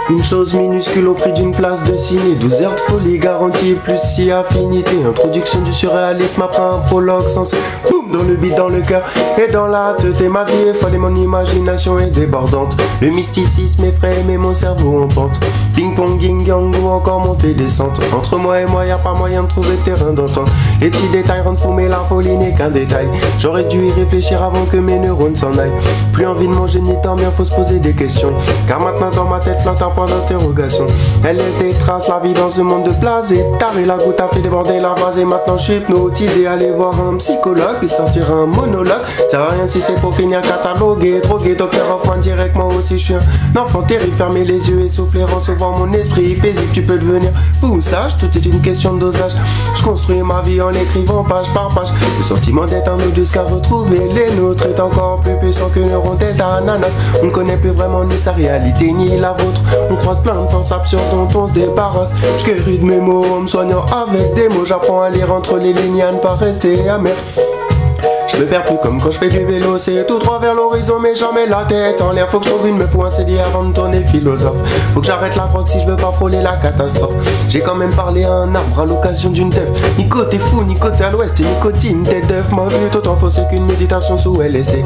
Une chose minuscule au prix d'une place de ciné. 12 heures de folie garantie plus si affinité. Introduction du surréalisme après un prologue censé boum dans le beat, dans le cœur et dans la tête. Et ma vie est folle et mon imagination est débordante. Le mysticisme effraie mais mon cerveau en pente. Ping pong, yin yang ou encore montée descente. Entre moi et moi y a pas moyen de trouver terrain d'entente. Les petits détails rendent fou mais la folie n'est qu'un détail. J'aurais dû y réfléchir avant que mes neurones s'en aillent. Plus envie de manger ni dormir, faut se poser des questions. Car maintenant dans ma tête flotte un point d'interrogation. Elle laisse des traces, la vie dans ce monde de blasé. Taré, la goutte a fait déborder la vase. Et maintenant je suis hypnotisé. Aller voir un psychologue et sortir un monologue. Ça sert à rien si c'est pour finir catalogué. Drogué, docteur Hoffman direct, moi aussi je suis un enfant terrible. Fermer les yeux et souffler en sauvant mon esprit paisible. Tu peux devenir fou, sage, tout est une question de dosage. Je construis ma vie en l'écrivant page par page. Le sentiment d'être un autre jusqu'à retrouver les nôtres est encore plus puissant que le rondel d'ananas. On ne connaît plus vraiment ni sa réalité ni la vôtre. On croise plein de forces absurdes dont on se débarrasse. Je guéris de mes mots en me soignant avec des mots. J'apprends à lire entre les lignes à ne pas rester amer. Je me perds plus comme quand je fais du vélo. C'est tout droit vers l'horizon mais jamais la tête en l'air. Faut que je trouve une meuf ou un CD avant de tourner philosophe. Faut que j'arrête la drogue si je veux pas frôler la catastrophe. J'ai quand même parlé à un arbre à l'occasion d'une teuf. Nico t'es fou, Nico t'es à l'ouest et nicotine tête d'œuf. Ma vue est autant fausse qu'une méditation sous LSD.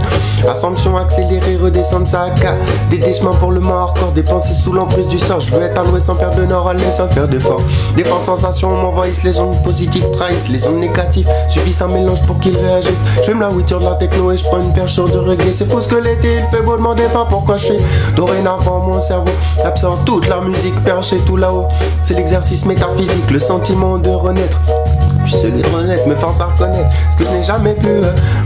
Ascension accélérée, redescendre sa K. Des déchemins pour le mort, corps dépensé sous l'emprise du sort. Je veux être à l'ouest sans perdre le nord, à l'est sans faire d'effort. Des fortes sensations m'envahissent, les ondes positives trahissent les ondes négatives. Subissent un mélange pour qu'ils réagissent. Je la ouïture de la techno et je prends une perche sur de reggae. C'est fou ce que l'été il fait beau, demandez pas pourquoi je suis. Dorénavant mon cerveau absorbe toute la musique perchée tout là-haut. C'est l'exercice métaphysique, le sentiment de renaître. Puis celui de renaître me force à reconnaître ce que je n'ai jamais pu.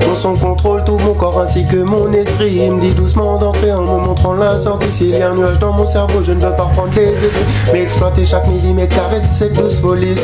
Mon son contrôle tout mon corps ainsi que mon esprit. Il me dit doucement d'entrer en me montrant la sortie. S'il y a un nuage dans mon cerveau, je ne veux pas prendre les esprits, mais exploiter chaque millimètre carré de cette douce folie.